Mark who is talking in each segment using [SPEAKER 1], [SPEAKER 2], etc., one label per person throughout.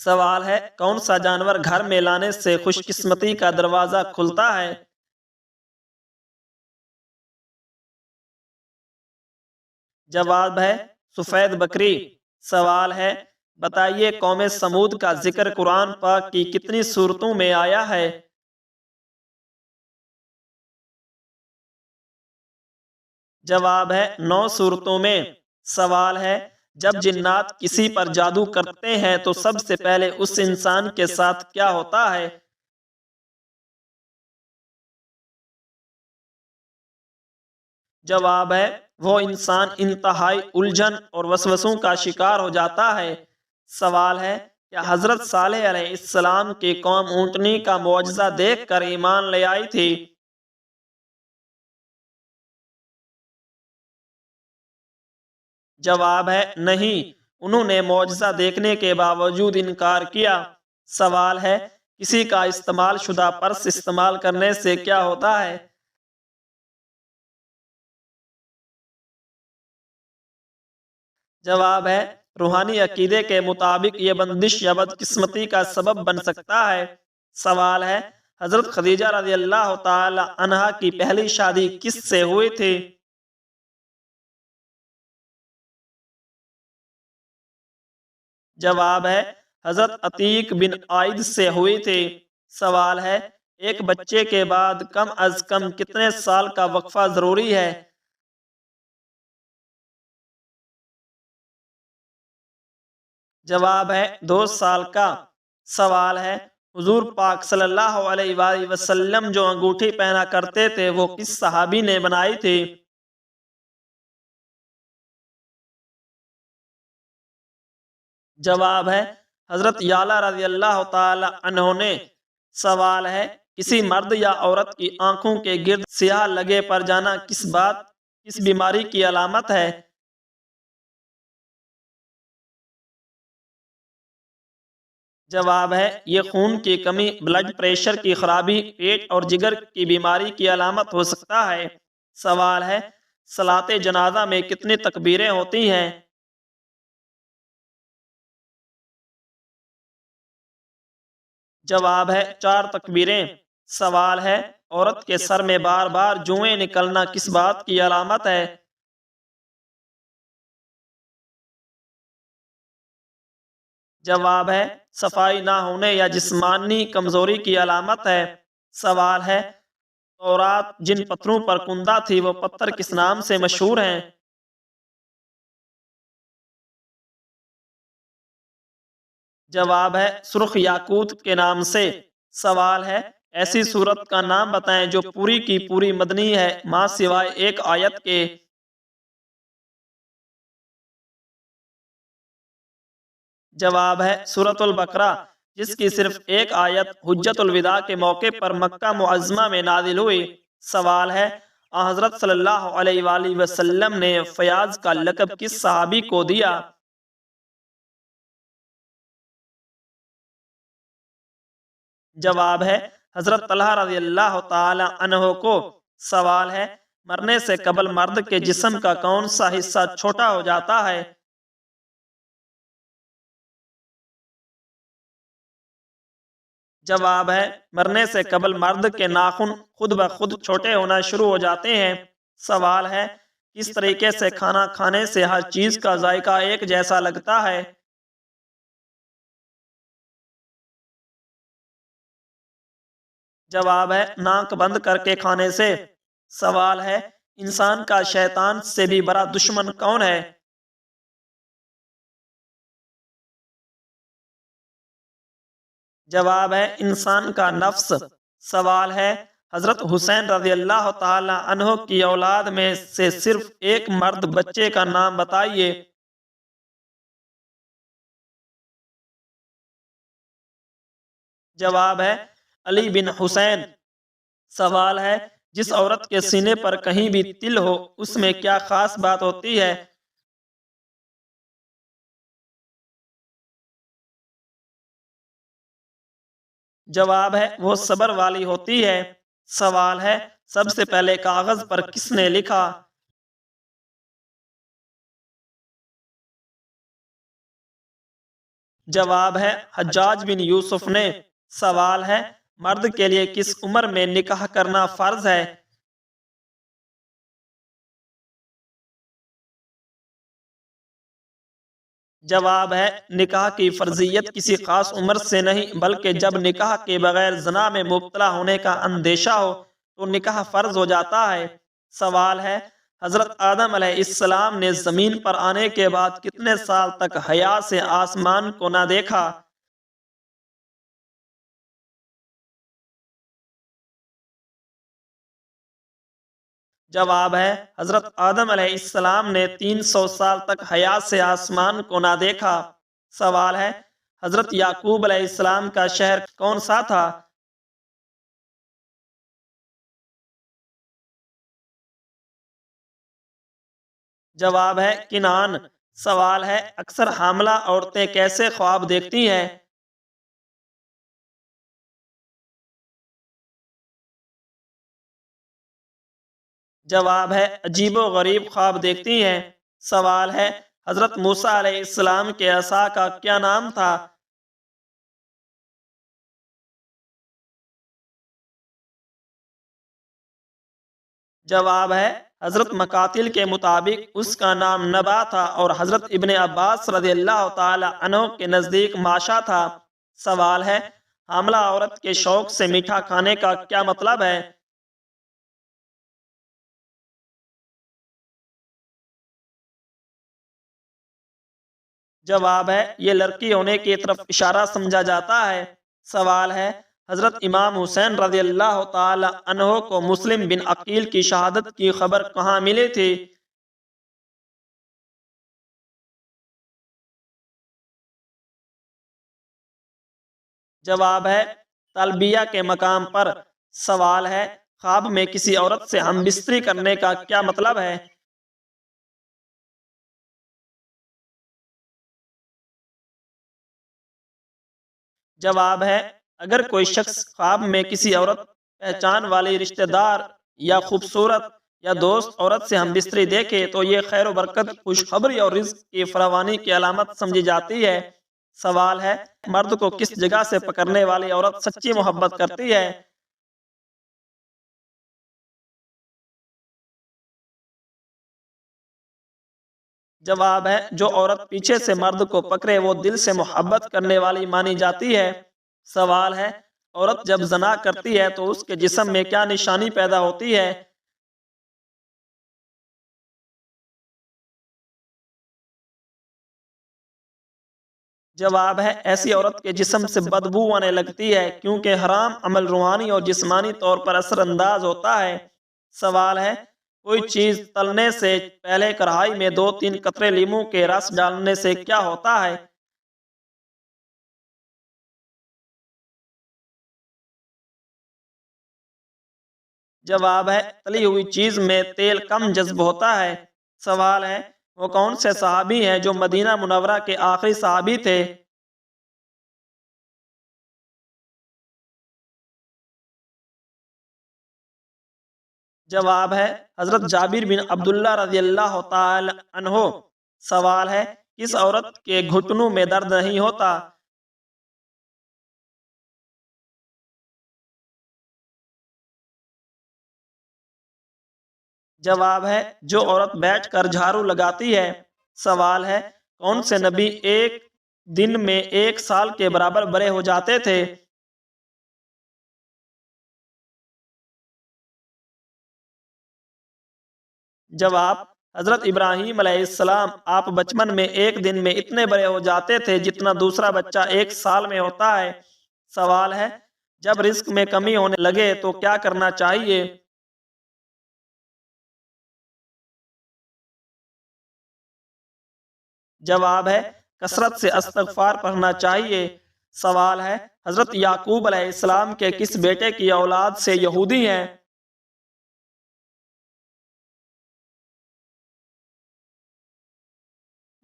[SPEAKER 1] سوال ہے کون سا جانور گھر میں لانے سے خوش قسمتی کا دروازہ کھلتا ہے؟ جواب ہے سفید بکری۔ سوال ہے بتائیے قوم سمود کا ذکر قرآن پاک کی کتنی سورتوں میں آیا ہے؟ جواب ہے 9 سورتوں میں۔ سوال ہے جب جنات کسی پر جادو کرتے ہیں تو سب سے پہلے اس انسان کے ساتھ کیا ہوتا ہے؟ جواب ہے وہ انسان انتہائی الجھن اور وسوسوں کا شکار ہو جاتا ہے۔ سوال ہے کیا حضرت صالح علیہ السلام کی قوم اونٹنی کا معجزہ دیکھ کر ایمان لے آئی تھی؟ جواب ہے نہیں، انہوں نے معجزہ دیکھنے کے باوجود انکار کیا۔ سوال ہے کسی کا استعمال شدہ پرس استعمال کرنے سے کیا ہوتا ہے؟ جواب ہے روحانی عقیدے کے مطابق یہ بندش یا بدقسمتی کا سبب بن سکتا ہے۔ سوال ہے حضرت خدیجہ رضی اللہ تعالی عنہا کی پہلی شادی کس سے ہوئی تھی؟ جواب ہے حضرت عتیق بن عائد سے ہوئی تھی۔ سوال ہے ایک بچے کے بعد کم از کم کتنے سال کا وقفہ ضروری ہے؟ جواب ہے 2 سال کا۔ سوال ہے حضور پاک صلی اللہ علیہ وآلہ وسلم جو انگوٹھی پہنا کرتے تھے وہ کس صحابی نے بنائی تھی؟ جواب ہے حضرت یعلا رضی اللہ تعالی عنہ نے۔ سوال ہے کسی مرد یا عورت کی آنکھوں کے گرد سیاہ لگے پر جانا کس بیماری کی علامت ہے؟ جواب ہے یہ خون کی کمی، بلڈ پریشر کی خرابی، پیٹ اور جگر کی بیماری کی علامت ہو سکتا ہے۔ سوال ہے صلاۃ جنازہ میں کتنی تکبیریں ہوتی ہیں؟ جواب ہے 4 تکبیریں۔ سوال ہے عورت کے سر میں بار بار جوئیں نکلنا کس بات کی علامت ہے؟ جواب ہے صفائی نہ ہونے یا جسمانی کمزوری کی علامت ہے۔ سوال ہے تورات جن پتھروں پر کندہ تھی وہ پتھر کس نام سے مشہور ہیں؟ جواب ہے سرخ یاقوت کے نام سے۔ سوال ہے ایسی سورت کا نام بتائیں جو پوری کی پوری مدنی ہے ماں سوائے ایک آیت کے۔ جواب ہے سورۃ البقرہ جس کی صرف ایک آیت حجت الوداع کے موقع پر مکہ معظمہ میں نازل ہوئی۔ سوال ہے حضرت صلی اللہ علیہ وآلہ وسلم نے فیاض کا لقب کس صحابی کو دیا؟ جواب ہے حضرت طلحہ رضی اللہ تعالی عنہ کو۔ سوال ہے مرنے سے قبل مرد کے جسم کا کون سا حصہ چھوٹا ہو جاتا ہے؟ جواب ہے مرنے سے قبل مرد کے ناخن خود بخود چھوٹے ہونا شروع ہو جاتے ہیں۔ سوال ہے کس طریقے سے کھانا کھانے سے ہر چیز کا ذائقہ ایک جیسا لگتا ہے؟ جواب ہے ناک بند کر کے کھانے سے۔ سوال ہے انسان کا شیطان سے بھی بڑا دشمن کون ہے؟ جواب ہے انسان کا نفس۔ سوال ہے حضرت حسین رضی اللہ تعالی عنہ کی اولاد میں سے صرف ایک مرد بچے کا نام بتائیے۔ جواب ہے علی بن حسین۔ سوال ہے جس عورت کے سینے پر کہیں بھی تل ہو اس میں کیا خاص بات ہوتی ہے؟ جواب ہے وہ صبر والی ہوتی ہے۔ سوال ہے سب سے پہلے کاغذ پر کس نے لکھا؟ جواب ہے حجاج بن یوسف نے۔ سوال ہے مرد کے لیے کس عمر میں نکاح کرنا فرض ہے؟ جواب ہے نکاح کی فرضیت کسی خاص عمر سے نہیں، بلکہ جب نکاح کے بغیر زنا میں مبتلا ہونے کا اندیشہ ہو تو نکاح فرض ہو جاتا ہے۔ سوال ہے حضرت آدم علیہ السلام نے زمین پر آنے کے بعد کتنے سال تک حیا سے آسمان کو نہ دیکھا؟ جواب ہے حضرت آدم علیہ السلام نے 300 سال تک حیا سے آسمان کو نہ دیکھا۔ سوال ہے حضرت یعقوب علیہ السلام کا شہر کون سا تھا؟ جواب ہے کنعان۔ سوال ہے اکثر حاملہ عورتیں کیسے خواب دیکھتی ہیں؟ جواب ہے عجیب و غریب خواب دیکھتی ہیں۔ سوال ہے حضرت موسیٰ علیہ السلام کے عصا کا کیا نام تھا؟ جواب ہے حضرت مقاتل کے مطابق اس کا نام نبا تھا اور حضرت ابن عباس رضی اللہ تعالی عنہ کے نزدیک ماشا تھا۔ سوال ہے حاملہ عورت کے شوق سے میٹھا کھانے کا کیا مطلب ہے؟ جواب ہے یہ لڑکی ہونے کی طرف اشارہ سمجھا جاتا ہے۔ سوال ہے حضرت امام حسین رضی اللہ تعالی عنہ کو مسلم بن عقیل کی شہادت کی خبر کہاں ملی تھی؟ جواب ہے تلبیہ کے مقام پر۔ سوال ہے خواب میں کسی عورت سے ہم بستری کرنے کا کیا مطلب ہے؟ جواب ہے اگر کوئی شخص خواب میں کسی عورت پہچان والی رشتہ دار یا خوبصورت یا دوست عورت سے ہم بستری دیکھے تو یہ خیر و برکت، خوشخبری اور رزق کی فراوانی کی علامت سمجھی جاتی ہے۔ سوال ہے مرد کو کس جگہ سے پکڑنے والی عورت سچی محبت کرتی ہے؟ جواب ہے جو عورت پیچھے سے مرد کو پکڑے وہ دل سے محبت کرنے والی مانی جاتی ہے۔ سوال ہے عورت جب زنا کرتی ہے تو اس کے جسم میں کیا نشانی پیدا ہوتی ہے؟ جواب ہے ایسی عورت کے جسم سے بدبو آنے لگتی ہے کیونکہ حرام عمل روحانی اور جسمانی طور پر اثر انداز ہوتا ہے۔ سوال ہے کوئی چیز تلنے سے پہلے کڑھائی میں 2-3 قطرے لیموں کے رس ڈالنے سے کیا ہوتا ہے؟ جواب ہے تلی ہوئی چیز میں تیل کم جذب ہوتا ہے۔ سوال ہے وہ کون سے صحابی ہیں جو مدینہ منورہ کے آخری صحابی تھے؟ جواب ہے حضرت جابر بن عبداللہ رضی اللہ تعالی عنہ۔ سوال ہے کس عورت کے گھٹنوں میں درد نہیں ہوتا؟ جواب ہے جو عورت بیٹھ کر جھاڑو لگاتی ہے۔ سوال ہے کون سے نبی ایک دن میں 1 سال کے برابر بڑے ہو جاتے تھے؟ جواب حضرت ابراہیم علیہ السلام۔ آپ بچپن میں ایک دن میں اتنے بڑے ہو جاتے تھے جتنا دوسرا بچہ 1 سال میں ہوتا ہے۔ سوال ہے جب رزق میں کمی ہونے لگے تو کیا کرنا چاہیے؟ جواب ہے کثرت سے استغفار پڑھنا چاہیے۔ سوال ہے حضرت یعقوب علیہ السلام کے کس بیٹے کی اولاد سے یہودی ہیں؟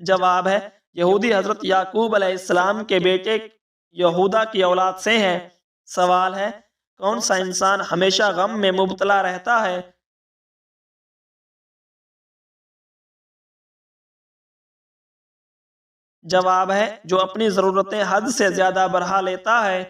[SPEAKER 1] جواب ہے یہودی حضرت یعقوب علیہ السلام کے بیٹے یہودا کی اولاد سے ہیں۔ سوال ہے کون سا انسان ہمیشہ غم میں مبتلا رہتا ہے؟ جواب ہے جو اپنی ضرورتیں حد سے زیادہ بڑھا لیتا ہے